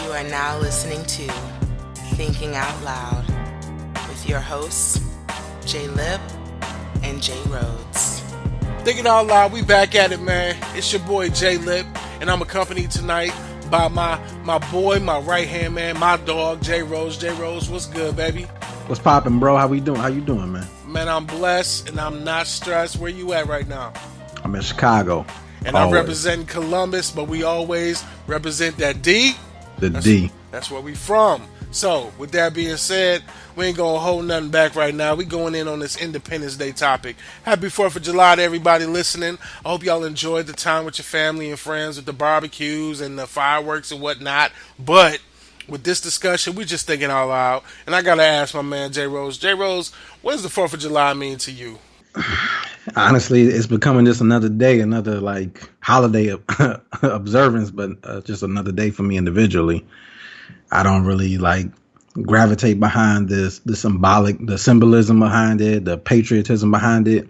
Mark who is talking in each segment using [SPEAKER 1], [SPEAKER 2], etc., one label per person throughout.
[SPEAKER 1] You are now listening to Thinking Out Loud with your hosts, J. Lip and J.Rhodes.
[SPEAKER 2] Thinking out loud, we back at it, man. It's your boy J Lip, and I'm accompanied tonight by my boy, my right hand man, my dog J.Rhodes. J.Rhodes, what's good, baby?
[SPEAKER 3] What's poppin', bro? How we doing? How you doing, man?
[SPEAKER 2] Man, I'm blessed and I'm not stressed. Where you at right now?
[SPEAKER 3] I'm in Chicago.
[SPEAKER 2] And I'm representing Columbus, but we always represent that D.
[SPEAKER 3] D.
[SPEAKER 2] That's where we from. So, with that being said, we ain't gonna hold nothing back right now. We going in on this Independence Day topic. Happy 4th of July to everybody listening. I hope y'all enjoyed the time with your family and friends with the barbecues and the fireworks and whatnot. But with this discussion, we just thinking out loud. And I gotta ask my man J.Rhodes. J.Rhodes, what does the 4th of July mean to you?
[SPEAKER 3] Honestly, it's becoming just another day, another like holiday observance, but just another day for me individually. I don't really like gravitate behind the symbolism behind it, the patriotism behind it.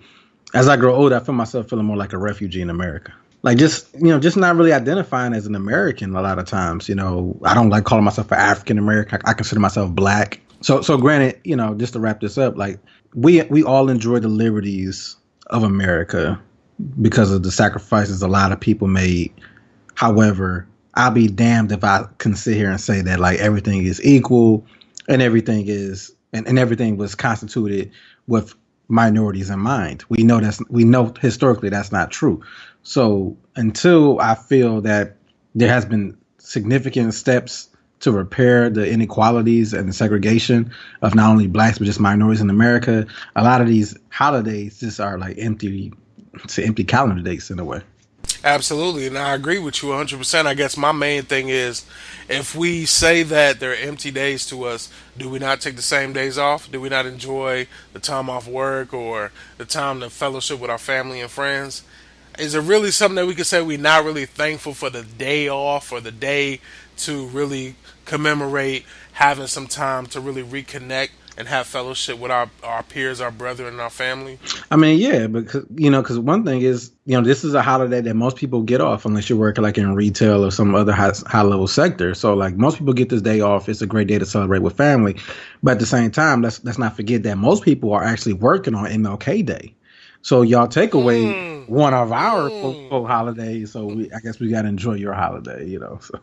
[SPEAKER 3] As I grow older, I feel myself feeling more like a refugee in America. Like just not really identifying as an American a lot of times. I don't like calling myself an African American. I consider myself black. So granted, just to wrap this up, like we all enjoy the liberties of America because of the sacrifices a lot of people made. However, I'll be damned if I can sit here and say that like everything is equal and everything is and everything was constituted with minorities in mind. We know historically that's not true. So until I feel that there has been significant steps to repair the inequalities and the segregation of not only blacks but just minorities in America, a lot of these holidays just are like empty calendar dates in a way.
[SPEAKER 2] Absolutely, and I agree with you 100%. I guess my main thing is, if we say that they're empty days to us, do we not take the same days off? Do we not enjoy the time off work or the time to fellowship with our family and friends? Is it really something that we could say we're not really thankful for the day off or the day to really commemorate having some time to really reconnect and have fellowship with our peers, our brethren, and our family?
[SPEAKER 3] I mean, yeah, because one thing is, this is a holiday that most people get off unless you're working like in retail or some other high level sector. So like most people get this day off. It's a great day to celebrate with family. But at the same time, let's not forget that most people are actually working on MLK Day. So y'all take away one of our holidays. So I guess we got to enjoy your holiday, So.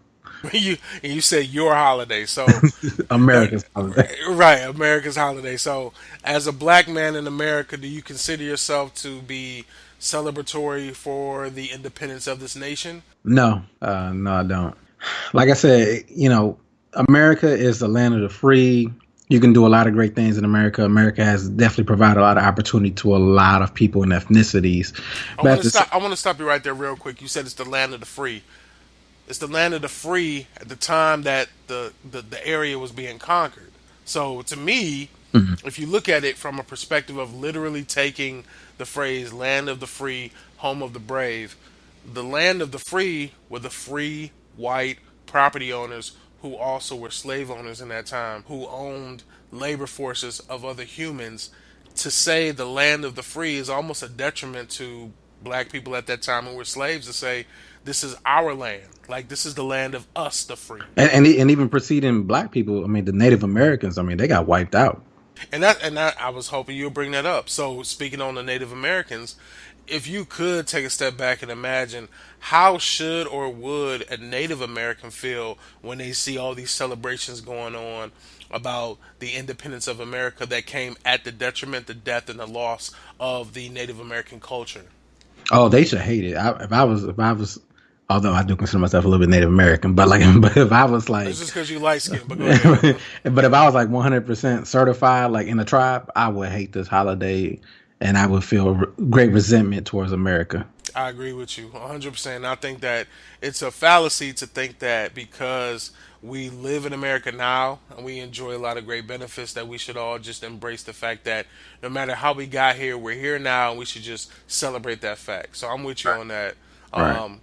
[SPEAKER 2] You said your holiday, so
[SPEAKER 3] America's holiday,
[SPEAKER 2] right? America's holiday. So, as a black man in America, do you consider yourself to be celebratory for the independence of this nation?
[SPEAKER 3] No, I don't. Like I said, America is the land of the free. You can do a lot of great things in America. America has definitely provided a lot of opportunity to a lot of people and ethnicities.
[SPEAKER 2] I want to stop you right there real quick. You said it's the land of the free. It's the land of the free at the time that the area was being conquered. So to me, if you look at it from a perspective of literally taking the phrase land of the free, home of the brave, the land of the free were the free white property owners who also were slave owners in that time, who owned labor forces of other humans. To say the land of the free is almost a detriment to black people at that time who were slaves, to say this is our land, like this is the land of us, the free.
[SPEAKER 3] And even preceding black people, I mean, the Native Americans, I mean, they got wiped out.
[SPEAKER 2] And that I was hoping you would bring that up. So speaking on the Native Americans, if you could take a step back and imagine how should or would a Native American feel when they see all these celebrations going on about the independence of America that came at the detriment, the death, and the loss of the Native American culture?
[SPEAKER 3] Oh, they should hate it. If I was, although I do consider myself a little bit Native American, but if I was like,
[SPEAKER 2] it's just because you light skin, but go ahead.
[SPEAKER 3] But if I was like 100% certified, like in a tribe, I would hate this holiday, and I would feel great resentment towards America.
[SPEAKER 2] I agree with you 100%. I think that it's a fallacy to think that because we live in America now and we enjoy a lot of great benefits that we should all just embrace the fact that no matter how we got here, we're here now, and we should just celebrate that fact. So I'm with you on that.
[SPEAKER 3] Right.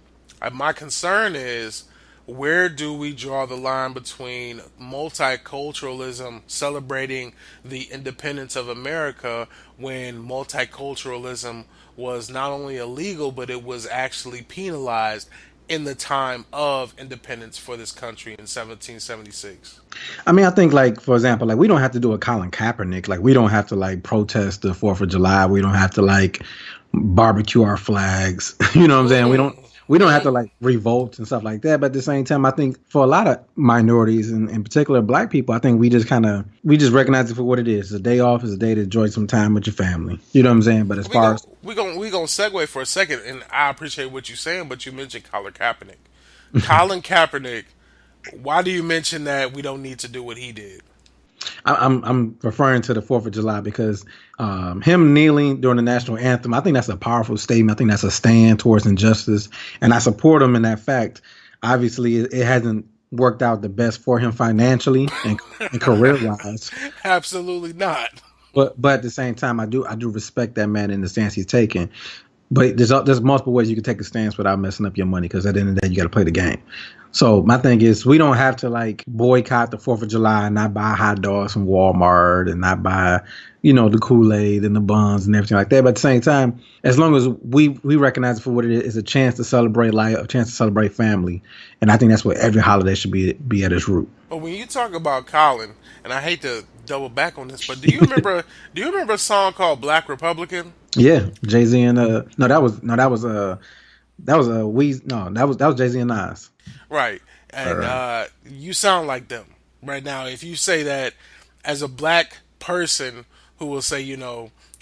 [SPEAKER 2] My concern is, where do we draw the line between multiculturalism, celebrating the independence of America, when multiculturalism was not only illegal but it was actually penalized in the time of independence for this country in 1776?
[SPEAKER 3] I mean, I think like for example, like we don't have to do a Colin Kaepernick. Like we don't have to like protest the 4th of July. We don't have to like barbecue our flags. You know what I'm saying? We don't have to like revolt and stuff like that. But at the same time, I think for a lot of minorities and in particular Black people, I think we just recognize it for what it is. It's a day off. It's a day to enjoy some time with your family. You know what I'm saying? But as far as
[SPEAKER 2] We gonna segue for a second, and I appreciate what you're saying, but you mentioned Colin Kaepernick. Colin Kaepernick. Why do you mention that we don't need to do what he did?
[SPEAKER 3] I'm referring to the 4th of July because him kneeling during the national anthem, I think that's a powerful statement. I think that's a stand towards injustice, and I support him in that fact. Obviously, it hasn't worked out the best for him financially and career wise.
[SPEAKER 2] Absolutely not.
[SPEAKER 3] But at the same time, I do respect that man in the stance he's taking. But there's multiple ways you can take a stance without messing up your money because at the end of the day, you got to play the game. So my thing is, we don't have to like boycott the 4th of July and not buy hot dogs from Walmart and not buy, the Kool-Aid and the buns and everything like that. But at the same time, as long as we recognize it for what it is, a chance to celebrate life, a chance to celebrate family, and I think that's what every holiday should be at its root.
[SPEAKER 2] But when you talk about Colin, and I hate to double back on this, but do you remember a song called Black Republican?
[SPEAKER 3] Yeah, Jay-Z and that was Jay-Z and Nas.
[SPEAKER 2] Right. And you sound like them right now. If you say that as a black person who will say,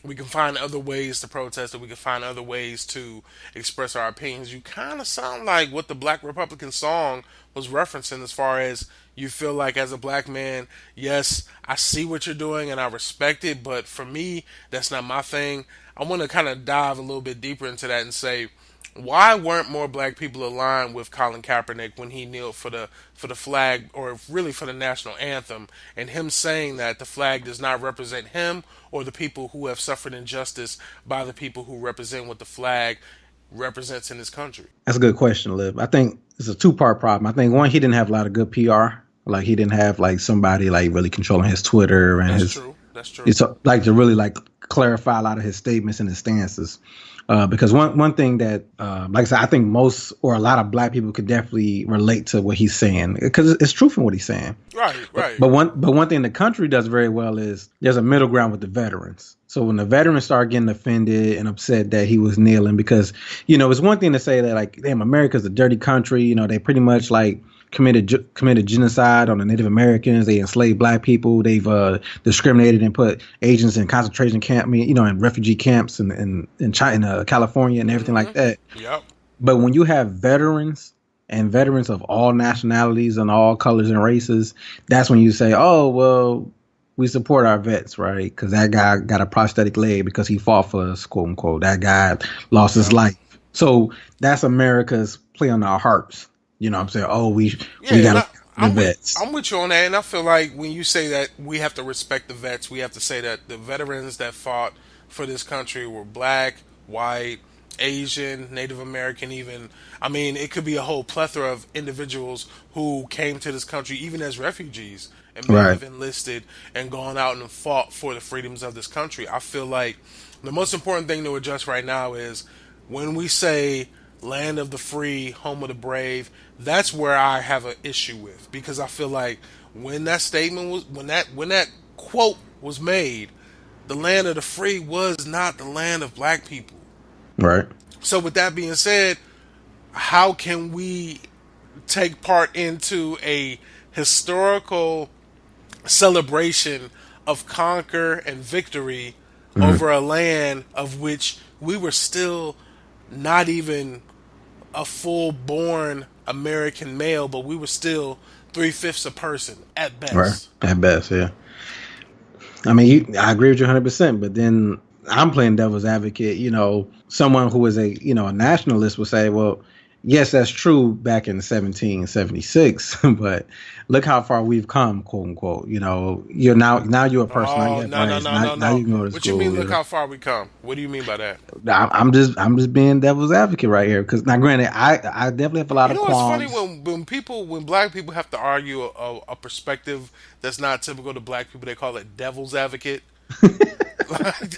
[SPEAKER 2] we can find other ways to protest, or we can find other ways to express our opinions, you kind of sound like what the Black Republican song was referencing as far as you feel like as a black man, yes, I see what you're doing and I respect it, but for me, that's not my thing. I want to kind of dive a little bit deeper into that and say, why weren't more black people aligned with Colin Kaepernick when he kneeled for the flag, or really for the national anthem, and him saying that the flag does not represent him or the people who have suffered injustice by the people who represent what the flag represents in this country?
[SPEAKER 3] That's a good question, Liv. I think it's a two-part problem. I think one, he didn't have a lot of good PR. Like he didn't have like somebody like really controlling his Twitter and
[SPEAKER 2] That's true.
[SPEAKER 3] It's like to really like clarify a lot of his statements and his stances. Because one thing that, like I said, I think most or a lot of black people could definitely relate to what he's saying because it's true from what he's saying.
[SPEAKER 2] Right.
[SPEAKER 3] But one thing the country does very well is there's a middle ground with the veterans. So when the veterans start getting offended and upset that he was kneeling, because it's one thing to say that like, damn, America's a dirty country. They pretty much like committed genocide on the Native Americans. They enslaved black people. They've discriminated and put Asians in concentration camp, in refugee camps in China, California, and everything like that.
[SPEAKER 2] Yep.
[SPEAKER 3] But when you have veterans and veterans of all nationalities and all colors and races, that's when you say, oh, well, we support our vets, right? Because that guy got a prosthetic leg because he fought for us, quote unquote. That guy lost his life. So that's America's play on our hearts. You know what I'm saying? Oh, we got the vets.
[SPEAKER 2] I'm with you on that, and I feel like when you say that we have to respect the vets, we have to say that the veterans that fought for this country were black, white, Asian, Native American, even. I mean, it could be a whole plethora of individuals who came to this country even as refugees and may have enlisted and gone out and fought for the freedoms of this country. I feel like the most important thing to adjust right now is when we say land of the free, home of the brave, that's where I have an issue with, because I feel like when that statement was, when that quote was made, the land of the free was not the land of black people.
[SPEAKER 3] Right.
[SPEAKER 2] So with that being said, how can we take part into a historical celebration of conquer and victory over a land of which we were still not even a full-born American male, but we were still 3/5 a person at best.
[SPEAKER 3] Right. At best, yeah. I mean, I agree with you 100%, but then I'm playing devil's advocate. Someone who is a nationalist would say, well, yes, that's true back in 1776, but look how far we've come, quote unquote. You're now you're a person.
[SPEAKER 2] Oh,
[SPEAKER 3] now you can go to
[SPEAKER 2] what
[SPEAKER 3] school.
[SPEAKER 2] You mean? Look how far we come. What do you mean by that?
[SPEAKER 3] I'm just being devil's advocate right here, because now, granted, I definitely have a lot of qualms.
[SPEAKER 2] It's funny when black people have to argue a perspective that's not typical to black people. They call it devil's advocate.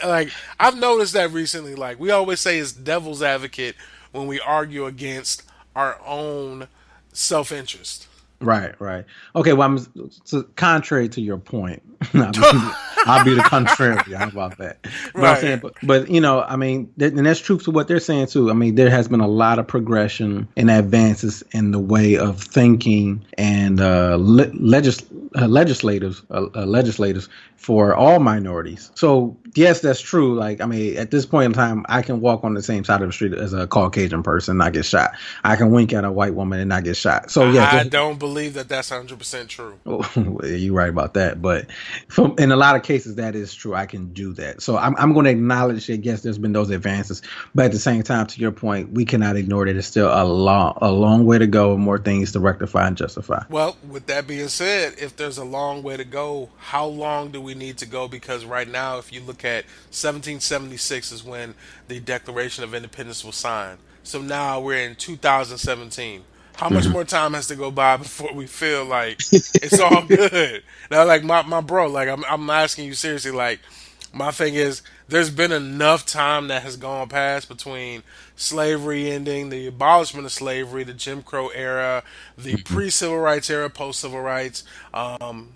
[SPEAKER 2] like I've noticed that recently. Like we always say, it's devil's advocate when we argue against our own self-interest.
[SPEAKER 3] Right, right. Okay, well, contrary to your point, I'll be the contrary. How about that? But I'm saying,
[SPEAKER 2] Right.
[SPEAKER 3] but I mean, and that's true to what they're saying too. I mean, there has been a lot of progression and advances in the way of thinking and legislators for all minorities. So yes, that's true. Like, I mean, at this point in time, I can walk on the same side of the street as a Caucasian person, and not get shot. I can wink at a white woman and not get shot. So yes,
[SPEAKER 2] I don't believe that that's 100% true.
[SPEAKER 3] you're right about that. But in a lot of cases, that is true. I can do that. So I'm going to acknowledge that, yes, there's been those advances. But at the same time, to your point, we cannot ignore that it's still a long way to go, more things to rectify and justify.
[SPEAKER 2] Well, with that being said, if there's a long way to go, how long do we need to go? Because right now, if you look at 1776 is when the Declaration of Independence was signed. So now we're in 2017. How much more time has to go by before we feel like it's all good? Now, like my bro, like I'm asking you seriously, like my thing is, there's been enough time that has gone past between slavery ending, the abolishment of slavery, the Jim Crow era, the pre-civil rights era, post-civil rights,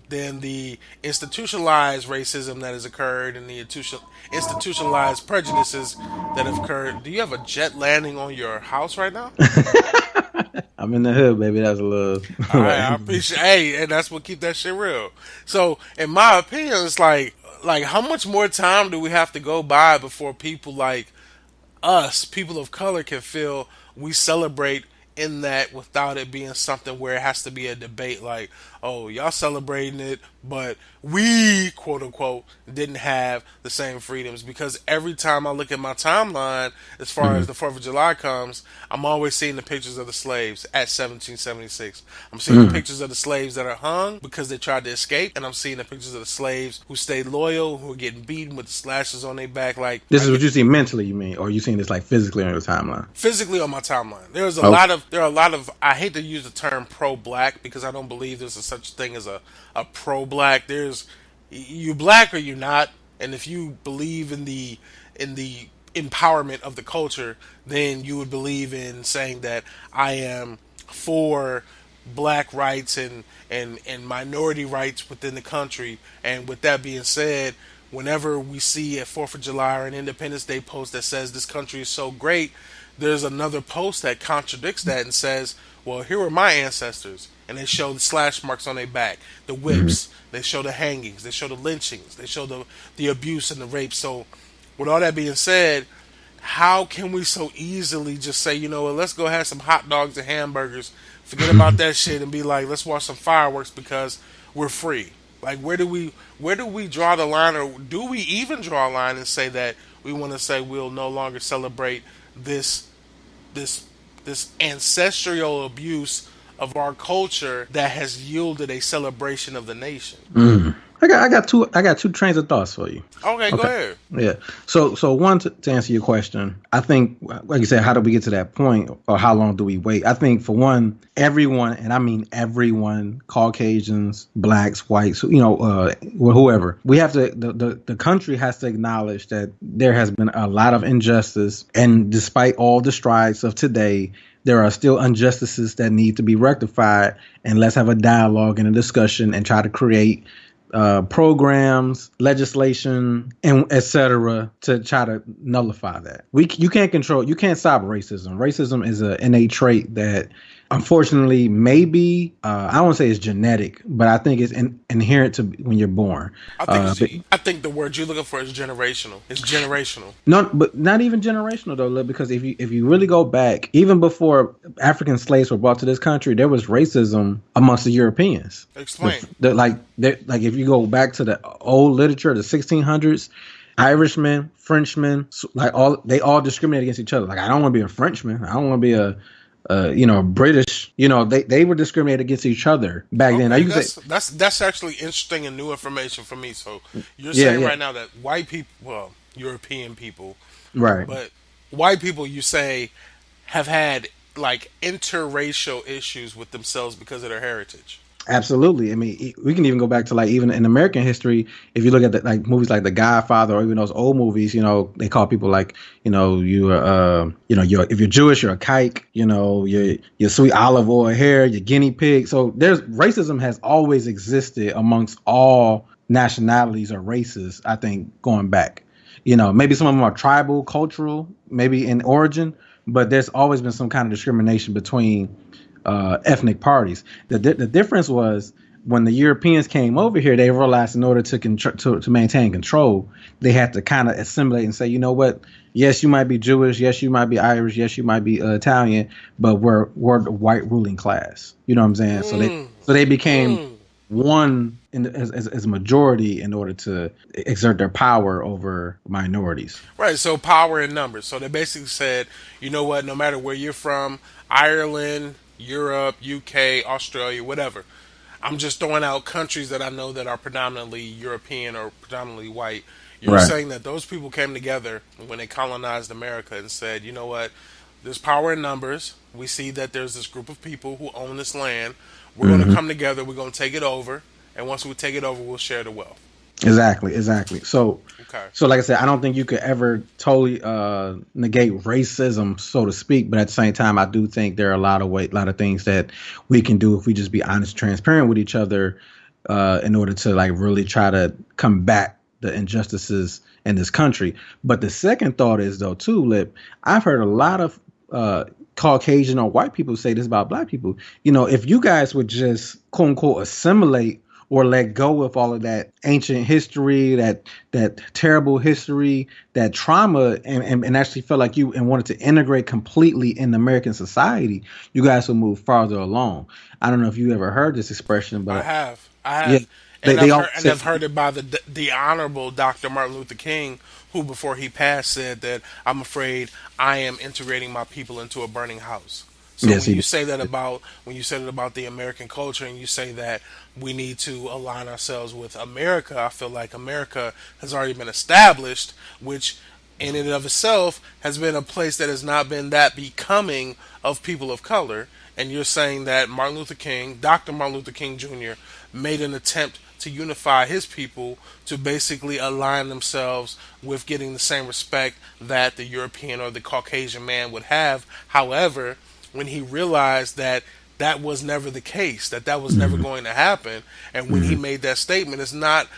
[SPEAKER 2] then the institutionalized racism that has occurred, and the institutionalized prejudices that have occurred. Do you have a jet landing on your house right now?
[SPEAKER 3] I'm in the hood, baby. That's a little.
[SPEAKER 2] All right, I appreciate. Hey, and that's what keep that shit real. So, in my opinion, it's like how much more time do we have to go by before people like us, people of color, can feel we celebrate in that without it being something where it has to be a debate like, oh, y'all celebrating it, but we, quote unquote, didn't have the same freedoms. Because every time I look at my timeline, as far as the 4th of July comes, I'm always seeing the pictures of the slaves at 1776. I'm seeing the pictures of the slaves that are hung because they tried to escape, and I'm seeing the pictures of the slaves who stayed loyal, who are getting beaten with the slashes on their back. Like,
[SPEAKER 3] This is what you see mentally, you mean, or you seeing this like physically on your timeline?
[SPEAKER 2] physically on my timeline. There are a lot of I hate to use the term pro black because I don't believe there's a such thing as a pro black. There's you black or you not, and if you believe in the empowerment of the culture, then you would believe in saying that I am for black rights and minority rights within the country. And with that being said, whenever we see a 4th of July or an Independence Day post that says this country is so great, there's another post that contradicts that and says, well, here were my ancestors. And they show the slash marks on their back, the whips, they show the hangings, they show the lynchings, they show the abuse and the rape. So, with all that being said, how can we so easily just say, you know what, let's go have some hot dogs and hamburgers, forget about that shit, and be like, let's watch some fireworks because we're free? Like, where do we draw the line, or do we even draw a line and say that we want to say we'll no longer celebrate this this this ancestral abuse of our culture that has yielded a celebration of the nation?
[SPEAKER 3] I got two trains of thoughts for you.
[SPEAKER 2] Okay, go ahead.
[SPEAKER 3] Yeah. So one, to answer your question, I think, like you said, how do we get to that point, or how long do we wait? I think, for one, everyone, and I mean everyone, Caucasians, blacks, whites, whoever, we have to, the country has to acknowledge that there has been a lot of injustice, and despite all the strides of today, there are still injustices that need to be rectified, and let's have a dialogue and a discussion and try to create programs, legislation, and etc. to try to nullify that. You can't stop racism. Racism is an innate trait that, unfortunately, maybe I don't want to say it's genetic, but I think it's inherent to when you're born.
[SPEAKER 2] I think the word you're looking for is generational. It's generational.
[SPEAKER 3] No, but not even generational though, because if you really go back, even before African slaves were brought to this country, there was racism amongst the Europeans.
[SPEAKER 2] Explain.
[SPEAKER 3] Like if you go back to the old literature, the 1600s, Irishmen, Frenchmen, they all discriminated against each other. Like, I don't want to be a Frenchman. I don't want to be a British. They were discriminated against each other back then. Now,
[SPEAKER 2] that's actually interesting and new information for me. So you're saying right now that white people, well, European people,
[SPEAKER 3] right?
[SPEAKER 2] But white people, you say, have had like interracial issues with themselves because of their heritage.
[SPEAKER 3] Absolutely. I mean, we can even go back to like even in American history. If you look at the, like movies like The Godfather or even those old movies, they call people like, you're if you're Jewish, you're a kike. Your sweet olive oil hair, your guinea pig. So there's racism has always existed amongst all nationalities or races. I think going back, maybe some of them are tribal, cultural, maybe in origin, but there's always been some kind of discrimination between ethnic parties. The difference was when the Europeans came over here, they realized in order to maintain control, they had to kind of assimilate and say, you know what? Yes, you might be Jewish. Yes, you might be Irish. Yes, you might be Italian, but we're the white ruling class. You know what I'm saying? So they became one as a majority in order to exert their power over minorities.
[SPEAKER 2] Right, so power in numbers. So they basically said, you know what, no matter where you're from, Ireland, Europe, UK, Australia, whatever. I'm just throwing out countries that I know that are predominantly European or predominantly white. You're
[SPEAKER 3] Right.
[SPEAKER 2] saying that those people came together when they colonized America and said, you know what, there's power in numbers. We see that there's this group of people who own this land. We're going to
[SPEAKER 3] Hmm.
[SPEAKER 2] come together. We're going to take it over. And once we take it over, we'll share the wealth.
[SPEAKER 3] Exactly. So,
[SPEAKER 2] Okay.
[SPEAKER 3] so like I said, I don't think you could ever totally negate racism, so to speak. But at the same time, I do think there are a lot of things that we can do if we just be honest, and transparent with each other, in order to like really try to combat the injustices in this country. But the second thought is though too, Lip. I've heard a lot of Caucasian or white people say this about black people. If you guys would just quote unquote assimilate or let go of all of that ancient history, that terrible history, that trauma, and actually felt like you and wanted to integrate completely in American society, you guys will move farther along. I don't know if you ever heard this expression,
[SPEAKER 2] I
[SPEAKER 3] but
[SPEAKER 2] have, I
[SPEAKER 3] yeah,
[SPEAKER 2] have,
[SPEAKER 3] they
[SPEAKER 2] and
[SPEAKER 3] they
[SPEAKER 2] I've
[SPEAKER 3] all
[SPEAKER 2] heard, and
[SPEAKER 3] say
[SPEAKER 2] I've heard it by the honorable Dr. Martin Luther King, who before he passed said that I'm afraid I am integrating my people into a burning house. So
[SPEAKER 3] yes,
[SPEAKER 2] when
[SPEAKER 3] he
[SPEAKER 2] you
[SPEAKER 3] did.
[SPEAKER 2] say that about when you said it about the American culture, and you say that we need to align ourselves with America, I feel like America has already been established, which in and of itself has been a place that has not been that becoming of people of color. And you're saying that Martin Luther King, Dr. Martin Luther King Jr., made an attempt to unify his people to basically align themselves with getting the same respect that the European or the Caucasian man would have. However, when he realized that that was never the case, that was never
[SPEAKER 3] Hmm.
[SPEAKER 2] going to happen, and when he
[SPEAKER 3] Hmm.
[SPEAKER 2] made that statement, it's not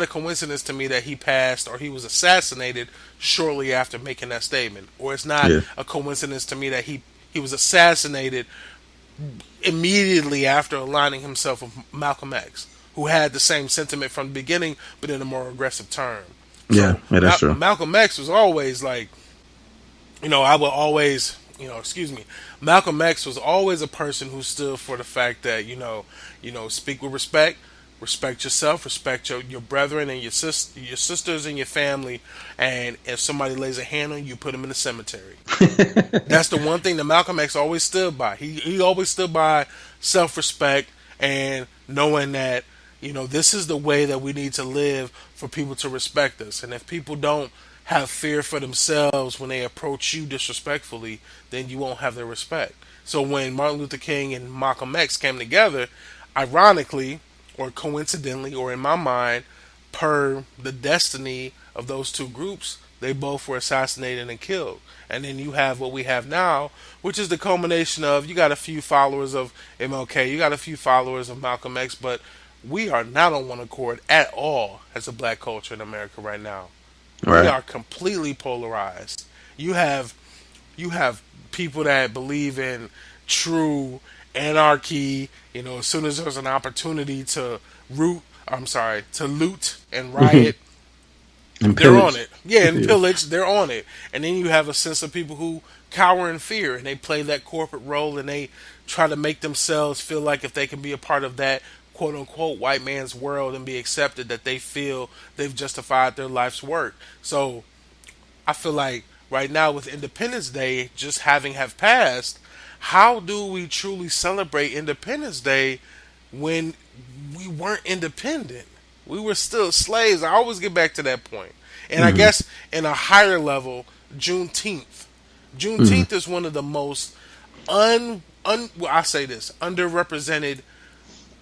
[SPEAKER 2] a coincidence to me that he passed or he was assassinated shortly after making that statement, or it's not
[SPEAKER 3] Yeah.
[SPEAKER 2] a coincidence to me that he was assassinated immediately after aligning himself with Malcolm X, who had the same sentiment from the beginning, but in a more aggressive term.
[SPEAKER 3] Yeah.
[SPEAKER 2] So
[SPEAKER 3] Yeah. That's true.
[SPEAKER 2] Malcolm X was always like, I will always, excuse me, Malcolm X was always a person who stood for the fact that speak with respect, respect yourself, respect your brethren and your sisters and your family, and if somebody lays a hand on you, put them in the cemetery. That's the one thing that Malcolm X always stood by. He always stood by self respect and knowing that this is the way that we need to live for people to respect us. And if people don't have fear for themselves when they approach you disrespectfully, then you won't have their respect. So when Martin Luther King and Malcolm X came together, ironically or coincidentally or in my mind, per the destiny of those two groups, they both were assassinated and killed. And then you have what we have now, which is the culmination of you got a few followers of MLK, you got a few followers of Malcolm X, but we are not on one accord at all as a black culture in America right now. We
[SPEAKER 3] Right.
[SPEAKER 2] are completely polarized. You have you have people that believe in true anarchy. As soon as there's an opportunity to to loot and riot,
[SPEAKER 3] And
[SPEAKER 2] they're on
[SPEAKER 3] pillage.
[SPEAKER 2] it. Yeah, and
[SPEAKER 3] Yeah.
[SPEAKER 2] pillage, they're on it. And then you have a sense of people who cower in fear and they play that corporate role and they try to make themselves feel like if they can be a part of that quote unquote white man's world and be accepted, that they feel they've justified their life's work. So I feel like right now with Independence Day just having have passed, how do we truly celebrate Independence Day when we weren't independent? We were still slaves. I always get back to that point. And I
[SPEAKER 3] Hmm.
[SPEAKER 2] guess in a higher level, Juneteenth.
[SPEAKER 3] Hmm.
[SPEAKER 2] Juneteenth is one of the most well, I say this, underrepresented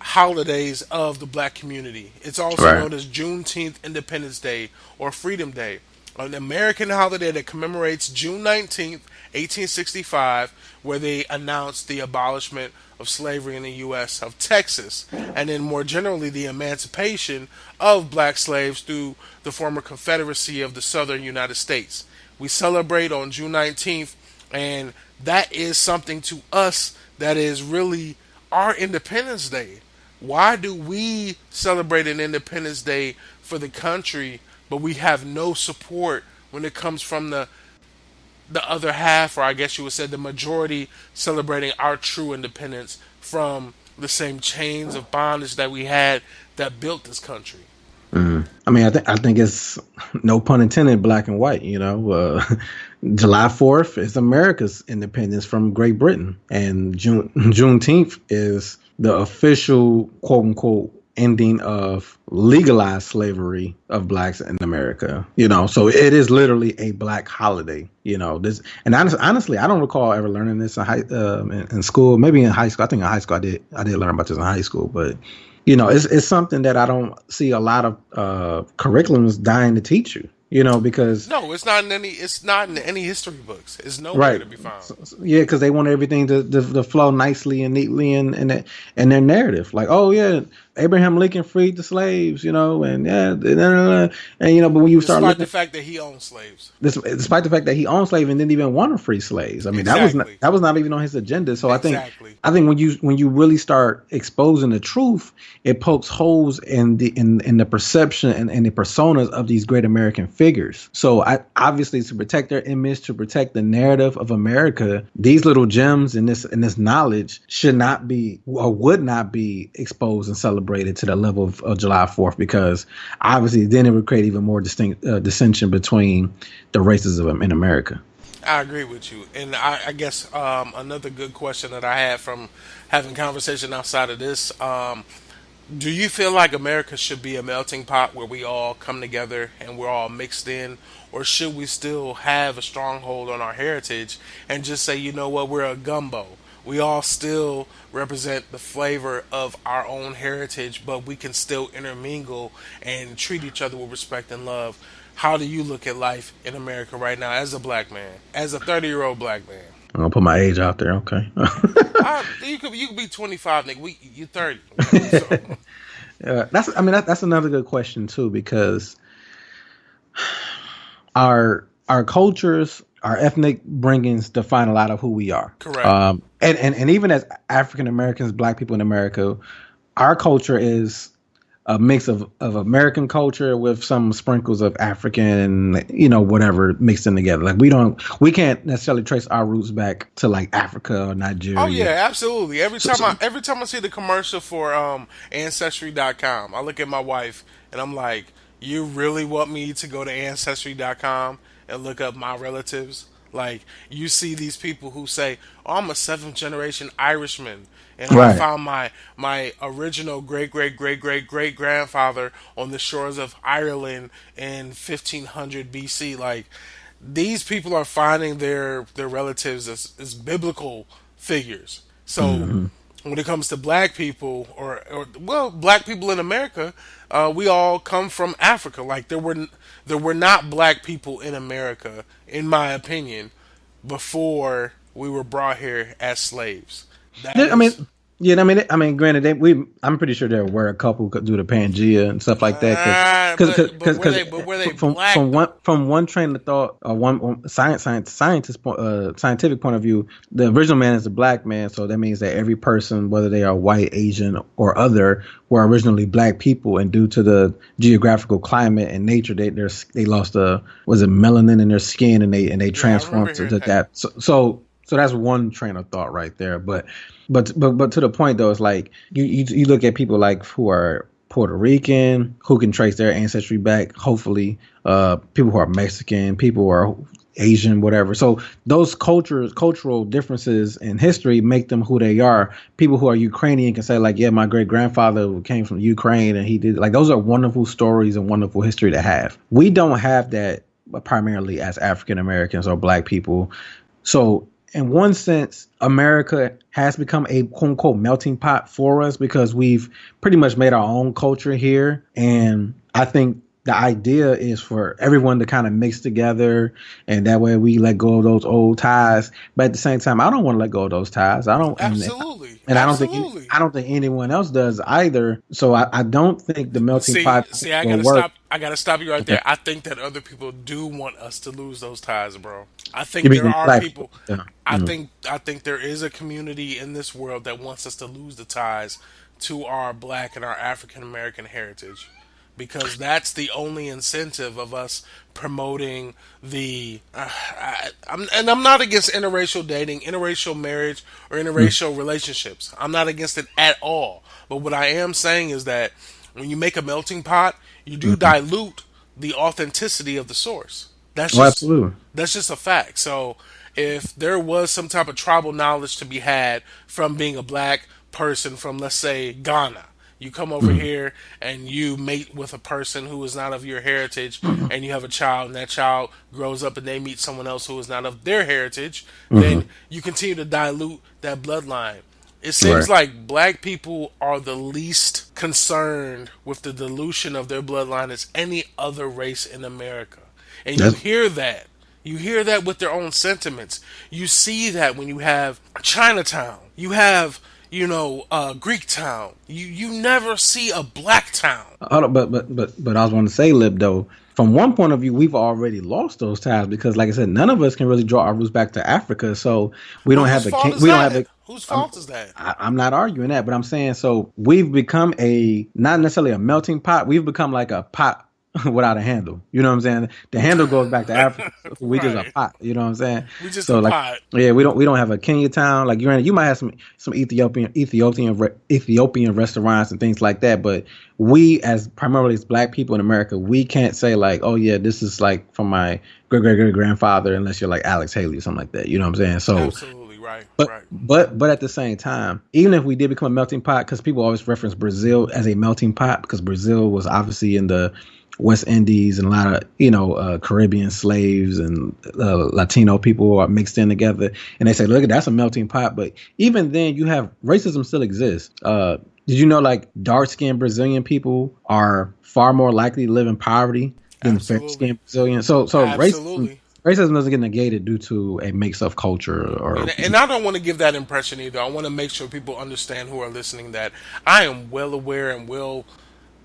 [SPEAKER 2] holidays of the black community. It's also
[SPEAKER 3] Right.
[SPEAKER 2] known as Juneteenth Independence Day or Freedom Day, an American holiday that commemorates June 19th, 1865, where they announced the abolishment of slavery in the U.S. of Texas, and then more generally the emancipation of black slaves through the former Confederacy of the Southern United States. We celebrate on June 19th, and that is something to us that is really our Independence Day. Why do we celebrate an Independence Day for the country, but we have no support when it comes from the other half, or I guess you would say the majority, celebrating our true independence from the same chains of bondage that we had that built this country?
[SPEAKER 3] I mean, I think it's no pun intended, black and white. July 4th is America's independence from Great Britain, and Juneteenth is the official quote unquote ending of legalized slavery of blacks in America. So it is literally a black holiday. This, and honestly, I don't recall ever learning this in school. Maybe in high school. I think in high school I did learn about this in high school, but. It's something that I don't see a lot of curriculums dying to teach you. Because
[SPEAKER 2] No, it's not in any. It's not in any history books. It's nowhere
[SPEAKER 3] right,
[SPEAKER 2] to be found.
[SPEAKER 3] yeah, because they want everything to flow nicely and neatly in their narrative. Like, oh yeah, Abraham Lincoln freed the slaves, and yeah, but when you start
[SPEAKER 2] Despite
[SPEAKER 3] looking,
[SPEAKER 2] the fact that he owned slaves.
[SPEAKER 3] despite the fact that he owned slaves and didn't even want to free slaves. I mean,
[SPEAKER 2] Exactly.
[SPEAKER 3] that was not even on his agenda. So
[SPEAKER 2] Exactly.
[SPEAKER 3] I think when you really start exposing the truth, it pokes holes in the perception and the personas of these great American figures. So obviously to protect their image, to protect the narrative of America, these little gems and this knowledge should not be or would not be exposed and celebrated to the level of July 4th, because obviously then it would create even more distinct dissension between the races in America.
[SPEAKER 2] I agree with you, and I guess another good question that I had from having conversation outside of this. Do you feel like America should be a melting pot where we all come together and we're all mixed in? Or should we still have a stronghold on our heritage and just say, you know what, we're a gumbo? We all still represent the flavor of our own heritage, but we can still intermingle and treat each other with respect and love. How do you look at life in America right now as a black man, as a 30-year-old black man?
[SPEAKER 3] I'm gonna put my age out there, okay?
[SPEAKER 2] You could be 25, nigga. You 30. So.
[SPEAKER 3] That's another good question too, because our cultures, our ethnic bringings define a lot of who we are.
[SPEAKER 2] Correct.
[SPEAKER 3] And even as African Americans, black people in America, our culture is a mix of American culture with some sprinkles of African, whatever mixed in together. Like we can't necessarily trace our roots back to like Africa or Nigeria.
[SPEAKER 2] Oh yeah, absolutely. Every time I see the commercial for Ancestry.com, I look at my wife and I'm like, you really want me to go to Ancestry.com and look up my relatives? Like, you see these people who say, oh, I'm a 7th generation Irishman, and I
[SPEAKER 3] Right.
[SPEAKER 2] found my original great great great great great grandfather on the shores of Ireland in 1500 BC. Like, these people are finding their relatives as biblical figures. So when it comes to black people, or black people in America, we all come from Africa. Like, there were not black people in America, in my opinion, before we were brought here as slaves. That
[SPEAKER 3] I mean,
[SPEAKER 2] is,
[SPEAKER 3] yeah, granted, I'm pretty sure there were a couple who could do the Pangea and stuff like that.
[SPEAKER 2] but were they black?
[SPEAKER 3] From one train of thought, or one scientific point of view, the original man is a black man, so that means that every person, whether they are white, Asian, or other, were originally black people, and due to the geographical climate and nature, they lost was it melanin in their skin, and they transformed to that. So that's one train of thought right there. But to the point though, it's like you look at people like who are Puerto Rican, who can trace their ancestry back, hopefully, people who are Mexican, people who are Asian, whatever. So those cultural differences in history make them who they are. People who are Ukrainian can say like, yeah, my great grandfather came from Ukraine and he did, like, those are wonderful stories and wonderful history to have. We don't have that primarily as African Americans or black people. So in one sense, America has become a quote unquote melting pot for us because we've pretty much made our own culture here. And I think the idea is for everyone to kind of mix together, and that way we let go of those old ties. But at the same time, I don't want to let go of those ties. I don't,
[SPEAKER 2] Absolutely,
[SPEAKER 3] and
[SPEAKER 2] absolutely.
[SPEAKER 3] I don't think anyone else does either. So I don't think the melting
[SPEAKER 2] See,
[SPEAKER 3] pot
[SPEAKER 2] see, I
[SPEAKER 3] will
[SPEAKER 2] gotta
[SPEAKER 3] work.
[SPEAKER 2] stop. I gotta stop you right
[SPEAKER 3] Okay.
[SPEAKER 2] there. I think that other people do want us to lose those ties, bro. I
[SPEAKER 3] You
[SPEAKER 2] think there
[SPEAKER 3] mean
[SPEAKER 2] are
[SPEAKER 3] black people?
[SPEAKER 2] people.
[SPEAKER 3] Yeah.
[SPEAKER 2] I
[SPEAKER 3] Mm.
[SPEAKER 2] think I think there is a community in this world that wants us to lose the ties to our black and our African American heritage, because that's the only incentive of us promoting the. I'm not against interracial dating, interracial marriage, or
[SPEAKER 3] Mm.
[SPEAKER 2] interracial relationships. I'm not against it at all. But what I am saying is that when you make a melting pot, you do
[SPEAKER 3] Mm.
[SPEAKER 2] dilute the authenticity of the source. That's
[SPEAKER 3] Oh,
[SPEAKER 2] just
[SPEAKER 3] absolutely.
[SPEAKER 2] that's just a fact. So if there was some type of tribal knowledge to be had from being a black person from, let's say, Ghana, you come over
[SPEAKER 3] Mm.
[SPEAKER 2] here and you mate with a person who is not of your heritage, and you have a child, and that child grows up and they meet someone else who is not of their heritage, then
[SPEAKER 3] Hmm.
[SPEAKER 2] you continue to dilute that bloodline. It seems
[SPEAKER 3] Right.
[SPEAKER 2] like black people are the least concerned with the dilution of their bloodline as any other race in America. And you
[SPEAKER 3] That's
[SPEAKER 2] hear that. You hear that with their own sentiments. You see that when you have Chinatown. You have, Greek town. You never see a black town.
[SPEAKER 3] hold on, but I was want to say, Lib, though, from one point of view, we've already lost those ties because, like I said, none of us can really draw our roots back to Africa. So we
[SPEAKER 2] But
[SPEAKER 3] don't
[SPEAKER 2] whose
[SPEAKER 3] have a
[SPEAKER 2] fault
[SPEAKER 3] king.
[SPEAKER 2] is
[SPEAKER 3] We don't have
[SPEAKER 2] that?
[SPEAKER 3] a.
[SPEAKER 2] Whose
[SPEAKER 3] I'm,
[SPEAKER 2] fault is that?
[SPEAKER 3] I'm not arguing that, but I'm saying so we've become a not necessarily a melting pot. We've become like a pot without a handle. You know what I'm saying? The handle goes back to Africa. So we just a
[SPEAKER 2] Right.
[SPEAKER 3] pot. You know what I'm saying?
[SPEAKER 2] We just a
[SPEAKER 3] So like,
[SPEAKER 2] pot.
[SPEAKER 3] yeah, we don't have a Kenya town. Like you might have some Ethiopian restaurants and things like that, but we as primarily as black people in America, we can't say like, oh yeah, this is like from my great grandfather, unless you're like Alex Haley or something like that. You know what I'm saying? So
[SPEAKER 2] Absolutely right.
[SPEAKER 3] but
[SPEAKER 2] Right.
[SPEAKER 3] but at the same time, even if we did become a melting pot, because people always reference Brazil as a melting pot, because Brazil was obviously in the West Indies and a lot of Caribbean slaves and Latino people are mixed in together, and they say, look, that's a melting pot. But even then, you have racism still exists. Did you know like dark skinned Brazilian people are far more likely to live in poverty than fair
[SPEAKER 2] Absolutely.
[SPEAKER 3] skinned Brazilians? So racism
[SPEAKER 2] Absolutely.
[SPEAKER 3] racism doesn't get negated due to a mix of culture or
[SPEAKER 2] And I don't want to give that impression either. I want to make sure people understand who are listening that I am well aware and well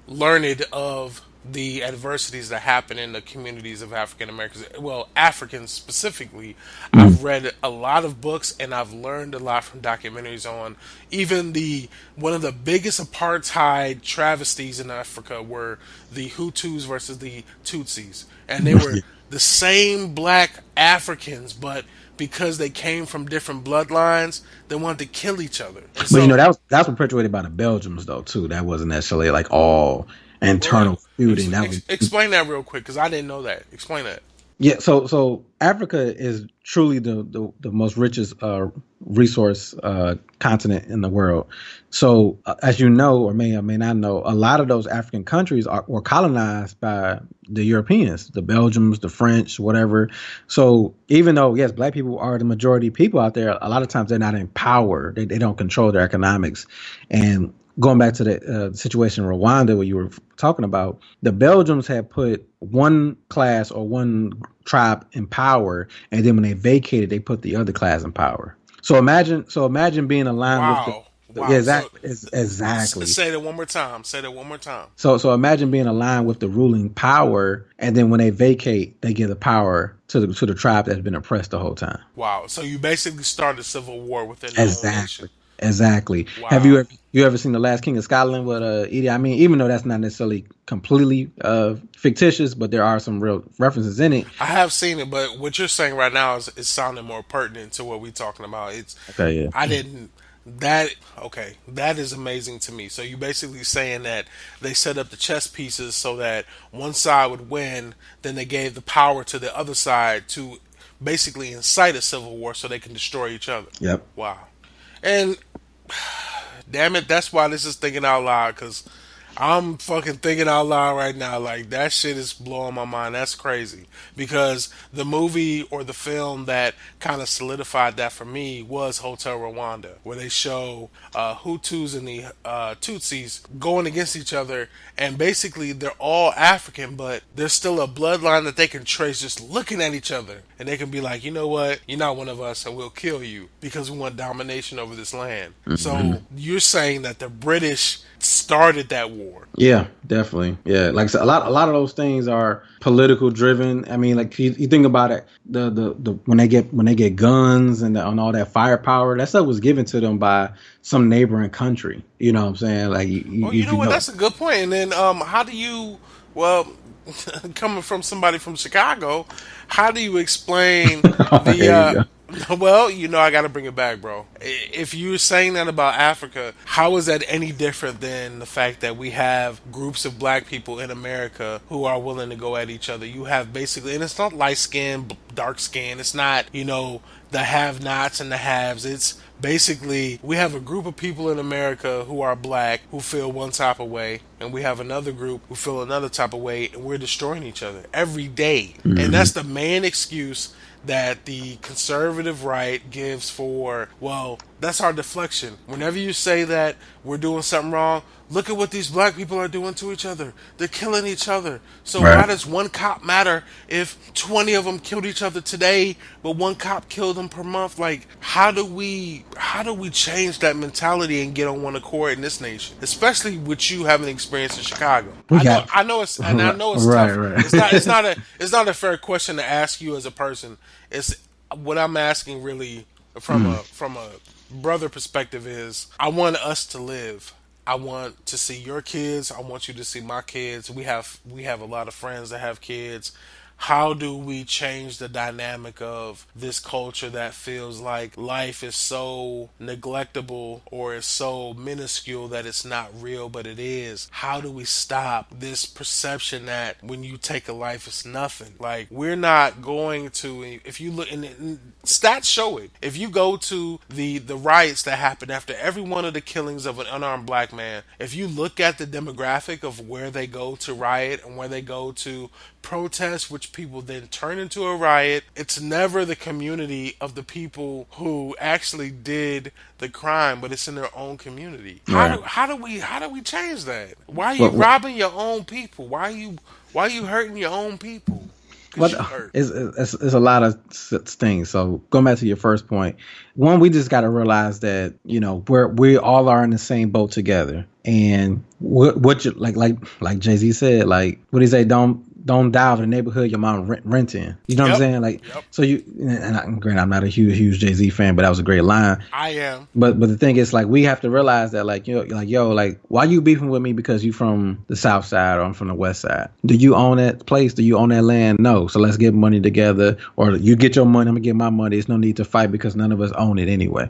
[SPEAKER 2] learned of the adversities that happen in the communities of African Americans. Well, Africans specifically.
[SPEAKER 3] mm,
[SPEAKER 2] I've read a lot of books and I've learned a lot from documentaries on even the one of the biggest apartheid travesties in Africa were the Hutus versus the Tutsis, and they were the same black Africans, but because they came from different bloodlines, they wanted to kill each other. And
[SPEAKER 3] but
[SPEAKER 2] so,
[SPEAKER 3] that was perpetuated by the Belgians though too. That wasn't necessarily like all
[SPEAKER 2] well,
[SPEAKER 3] internal feuding. That was
[SPEAKER 2] explain that real quick because I didn't know that. Explain that.
[SPEAKER 3] yeah. So Africa is truly the most richest resource continent in the world. So as you know or may not know, a lot of those African countries were colonized by the Europeans, the Belgians, the French, whatever. So even though yes, black people are the majority people out there, a lot of times they're not in power. They don't control their economics. And going back to the situation in Rwanda, where you were talking about, the Belgians had put one class or one tribe in power, and then when they vacated, they put the other class in power. So imagine being aligned with
[SPEAKER 2] Wow.
[SPEAKER 3] yeah,
[SPEAKER 2] Wow. So
[SPEAKER 3] exactly, exactly.
[SPEAKER 2] say that one more time. Say that one more time.
[SPEAKER 3] So imagine being aligned with the ruling power, and then when they vacate, they give the power to the tribe that's been oppressed the whole time.
[SPEAKER 2] Wow. So you basically started a civil war within the own nation.
[SPEAKER 3] Exactly. Exactly. Have
[SPEAKER 2] Wow.
[SPEAKER 3] you ever seen The Last King of Scotland with Edie? I mean, even though that's not necessarily completely fictitious, but there are some real references in it.
[SPEAKER 2] I have seen it, but what you're saying right now is sounding more pertinent to what we're talking about. It's
[SPEAKER 3] Okay,
[SPEAKER 2] I
[SPEAKER 3] yeah.
[SPEAKER 2] didn't that okay, that is amazing to me. So you basically saying that they set up the chess pieces so that one side would win, then they gave the power to the other side to basically incite a civil war so they can destroy each other.
[SPEAKER 3] Yep.
[SPEAKER 2] Wow. And damn it, that's why this is thinking out loud because I'm fucking thinking out loud right now. Like that shit is blowing my mind. That's crazy because the movie or the film that kind of solidified that for me was Hotel Rwanda, where they show Hutus and the Tutsis going against each other, and basically they're all African, but there's still a bloodline that they can trace just looking at each other, and they can be like, you know what, you're not one of us, and we'll kill you because we want domination over this land.
[SPEAKER 3] Hmm.
[SPEAKER 2] So you're saying that the British started that war.
[SPEAKER 3] Yeah, definitely. Yeah, like I said, a lot of those things are political driven. I mean, like you think about it, the when they get guns and all that firepower, that stuff was given to them by some neighboring country. You know what I'm saying? Like
[SPEAKER 2] Well, you
[SPEAKER 3] if
[SPEAKER 2] know
[SPEAKER 3] you
[SPEAKER 2] what?
[SPEAKER 3] know,
[SPEAKER 2] That's a good point. And then, how do you? Well, coming from somebody from Chicago, how do you explain the?
[SPEAKER 3] there you go.
[SPEAKER 2] Well, I got to bring it back, bro. If you're saying that about Africa, how is that any different than the fact that we have groups of black people in America who are willing to go at each other? You have basically, and it's not light skin, dark skin. It's not, the have-nots and the haves. It's basically we have a group of people in America who are black who feel one type of way, and we have another group who feel another type of way, and we're destroying each other every day. And
[SPEAKER 3] Hmm.
[SPEAKER 2] that's the main excuse that the conservative right gives for, well, that's our deflection. Whenever you say that we're doing something wrong, look at what these black people are doing to each other. They're killing each other. So why
[SPEAKER 3] Right.
[SPEAKER 2] does one cop matter if 20 of them killed each other today, but one cop killed them per month? Like, how do we change that mentality and get on one accord in this nation? Especially with you having experience in Chicago.
[SPEAKER 3] We
[SPEAKER 2] I know
[SPEAKER 3] got
[SPEAKER 2] I know it's and I
[SPEAKER 3] right,
[SPEAKER 2] know it's
[SPEAKER 3] right,
[SPEAKER 2] tough.
[SPEAKER 3] right.
[SPEAKER 2] It's not a fair question to ask you as a person. It's what I'm asking really from a
[SPEAKER 3] Mm,
[SPEAKER 2] from a brother perspective is I want us to live. I want to see your kids. I want you to see my kids. We have a lot of friends that have kids. How do we change the dynamic of this culture that feels like life is so neglectable or is so minuscule that it's not real, but it is? How do we stop this perception that when you take a life, it's nothing? Like, we're not going to, if you look, and stats show it. If you go to the riots that happened after every one of the killings of an unarmed black man, if you look at the demographic of where they go to riot and where they go to protest, which people then turn into a riot, it's never the community of the people who actually did the crime, but it's in their own community. How
[SPEAKER 3] right.
[SPEAKER 2] do how do we change that? Why are you
[SPEAKER 3] What
[SPEAKER 2] robbing your own people? Why are you hurting your own people? Cause
[SPEAKER 3] what
[SPEAKER 2] you hurt.
[SPEAKER 3] it's a lot of things. So going back to your first point, one, we just got to realize that we all are in the same boat together. And what you like Jay-Z said, like what he say, don't die of the neighborhood your mom renting. You know what I'm
[SPEAKER 2] Yep.
[SPEAKER 3] saying? Like,
[SPEAKER 2] Yep.
[SPEAKER 3] so granted, I'm not a huge Jay-Z fan, but that was a great line.
[SPEAKER 2] I am.
[SPEAKER 3] But the thing is, like, we have to realize that, like, like, why you beefing with me because you from the South Side or I'm from the West Side? Do you own that place? Do you own that land? No. So let's get money together, or you get your money, I'm gonna get my money. There's no need to fight because none of us own it anyway.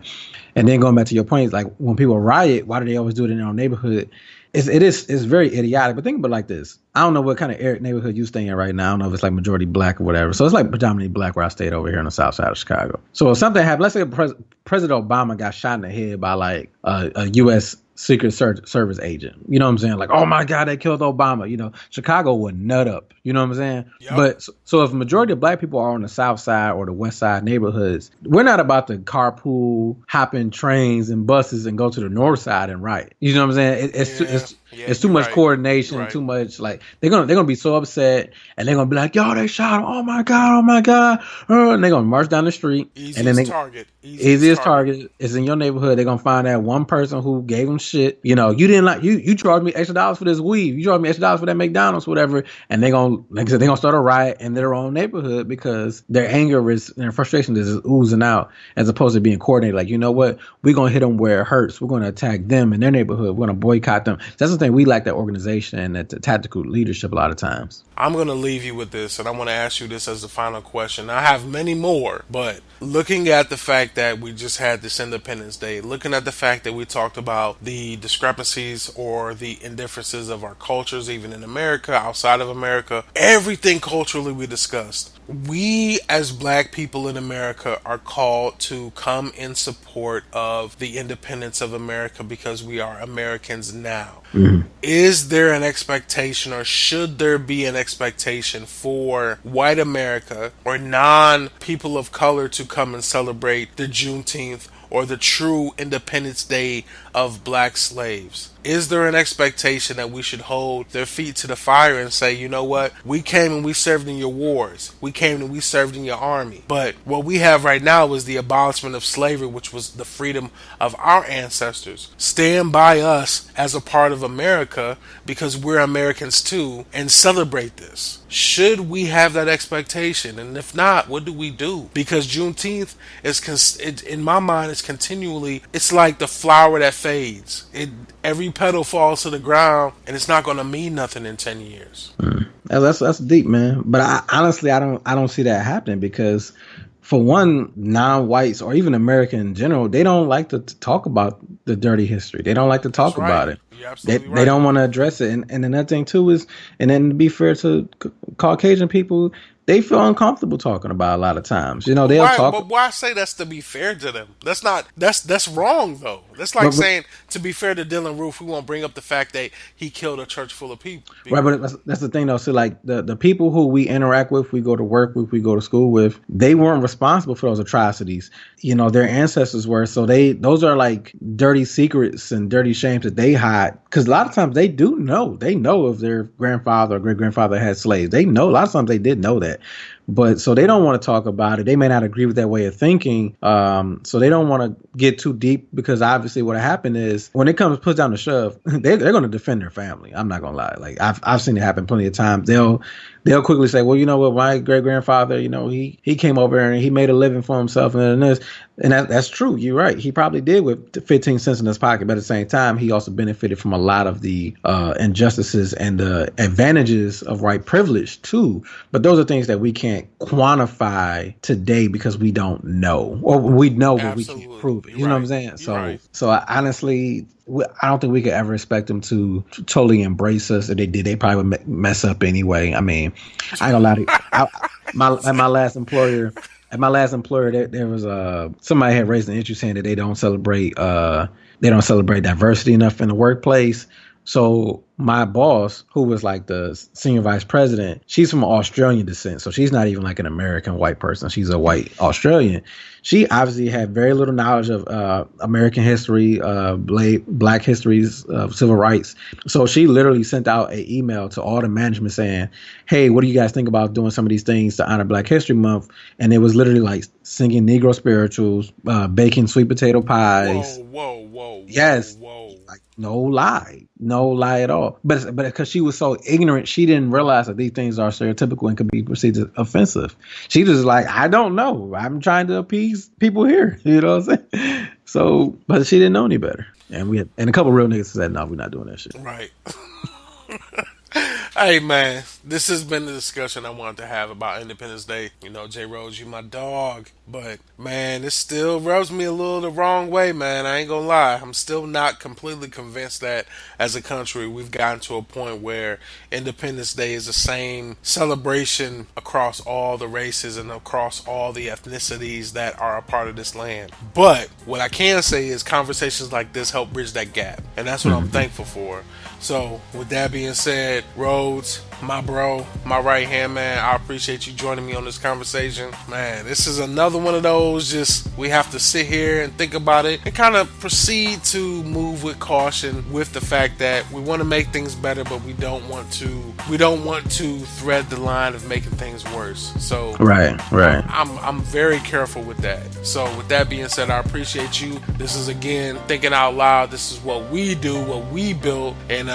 [SPEAKER 3] And then going back to your point, it's like when people riot, why do they always do it in their own neighborhood? It's very idiotic. But think about it like this. I don't know what kind of neighborhood you stay in right now. I don't know if it's like majority black or whatever. So it's like predominantly black where I stayed over here on the south side of Chicago. So if something happened, let's say President Obama got shot in the head by like a U.S. Secret Service agent. You know what I'm saying? Like, oh my God, they killed Obama. Chicago would nut up. You know what I'm saying?
[SPEAKER 2] Yep.
[SPEAKER 3] But so if majority of black people are on the south side or the west side neighborhoods, we're not about to carpool, hop in trains and buses and go to the north side and riot. You know what I'm saying?
[SPEAKER 2] Yeah. Yeah,
[SPEAKER 3] It's too
[SPEAKER 2] you're
[SPEAKER 3] much
[SPEAKER 2] right.
[SPEAKER 3] coordination,
[SPEAKER 2] You're right.
[SPEAKER 3] too much like they're gonna be so upset and they're gonna be like, yo, they shot him. Oh my God. And they're gonna march down the street and then
[SPEAKER 2] Easiest
[SPEAKER 3] they
[SPEAKER 2] target. Easiest
[SPEAKER 3] easiest
[SPEAKER 2] target.
[SPEAKER 3] target is in your neighborhood. They're gonna find that one person who gave them shit. You didn't like you charged me $extra for this weed. You charged me $extra for that McDonald's, whatever. And they gonna like I said, they're gonna start a riot in their own neighborhood because their anger is and their frustration is oozing out as opposed to being coordinated. Like, you know what? We're gonna hit them where it hurts. We're gonna attack them in their neighborhood. We're gonna boycott them. That's the thing. We lack that organization and that tactical leadership a lot of times.
[SPEAKER 2] I'm going to leave you with this, and I want to ask you this as the final question. I have many more, but looking at the fact that we just had this Independence Day, looking at the fact that we talked about the discrepancies or the indifferences of our cultures, even in America, outside of America, America, everything culturally we discussed. We as black people in America are called to come in support of the independence of America because we are Americans now. Is there an expectation, or should there be an expectation for white America or non people of color to come and celebrate the Juneteenth or the true Independence Day of black slaves? Is there an expectation that we should hold their feet to the fire and say, you know what, we came and we served in your wars, we came and we served in your army, but what we have right now is the abolishment of slavery, which was the freedom of our ancestors. Stand by us as a part of America because we're Americans too, and celebrate this. Should we have that expectation? And if not, what do we do? Because Juneteenth is, in my mind, it's continually, it's like the flower that fades. Every petal falls to the ground, and it's not going to mean nothing in 10 years.
[SPEAKER 3] Yeah, that's deep, man. But honestly, I don't see that happening because, for one, non-whites or even America in general, they don't like to talk about the dirty history. They don't like to talk about it.
[SPEAKER 2] You're absolutely right.
[SPEAKER 3] They don't want to address it. And another thing too is, and then to be fair to Caucasian people, they feel uncomfortable talking about a lot of times. You know, they'll talk.
[SPEAKER 2] But why say that's to be fair to them? That's wrong though. That's like saying, to be fair to Dylan Roof, we won't bring up the fact that he killed a church full of people.
[SPEAKER 3] Right, but that's the thing though. So like the people who we interact with, we go to work with, we go to school with, they weren't responsible for those atrocities. You know, their ancestors were. So those are like dirty secrets and dirty shames that they hide. Because a lot of times they do know. They know if their grandfather or great grandfather had slaves. They know. A lot of times they did know that. But so they don't want to talk about it. They may not agree with that way of thinking. So they don't want to get too deep, because obviously what happened is when it comes push down to shove, they're going to defend their family. I'm not going to lie. Like I've seen it happen plenty of times. They'll quickly say, well, you know what, my great grandfather, you know, he came over and he made a living for himself and this. And that's true. You're right. He probably did with 15 cents in his pocket. But at the same time, he also benefited from a lot of the injustices and the advantages of white privilege, too. But those are things that we can't quantify today because we don't know. Or we know, but we can't prove it. You know what I'm saying? So honestly, I don't think we could ever expect them to totally embrace us. If they did, they probably would mess up anyway. I mean, I ain't gonna lie to you. At my last employer, there was somebody had raised an issue saying that they don't celebrate diversity enough in the workplace. So my boss, who was like the senior vice president, she's from Australian descent. So she's not even like an American white person. She's a white Australian. She obviously had very little knowledge of American history, black histories of civil rights. So she literally sent out an email to all the management saying, hey, what do you guys think about doing some of these things to honor Black History Month? And it was literally like singing Negro spirituals, baking sweet potato pies.
[SPEAKER 2] Whoa.
[SPEAKER 3] Yes. Like, no lie at all. But because she was so ignorant, she didn't realize that these things are stereotypical and could be perceived as offensive. She was like, I don't know. I'm trying to appease people here. You know what I'm saying? So, but she didn't know any better. And a couple real niggas said, no, we're not doing that shit.
[SPEAKER 2] Right. Hey man, this has been the discussion I wanted to have about Independence Day. You know, J.Rhodes, you my dog. But man, it still rubs me a little the wrong way, man. I ain't gonna lie. I'm still not completely convinced that as a country we've gotten to a point where Independence Day is the same celebration across all the races and across all the ethnicities that are a part of this land. But what I can say is conversations like this help bridge that gap. And that's what I'm thankful for. So with that being said, Rhodes, my bro, my right hand man, I appreciate you joining me on this conversation. Man, this is another one of those, just we have to sit here and think about it and kind of proceed to move with caution, with the fact that we want to make things better, but we don't want to thread the line of making things worse. So
[SPEAKER 3] right.
[SPEAKER 2] I'm very careful with that. So with that being said, I appreciate you. This is again Thinking Out Loud. This is what we do, what we built, and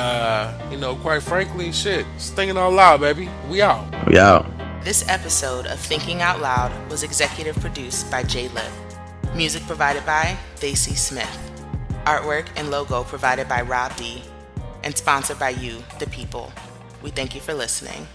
[SPEAKER 2] quite frankly, shit, it's Thinking Out Loud, baby. We out.
[SPEAKER 1] This episode of Thinking Out Loud was executive produced by J. Lip. Music provided by Daisy Smith. Artwork and logo provided by Rob D. And sponsored by you, the people. We thank you for listening.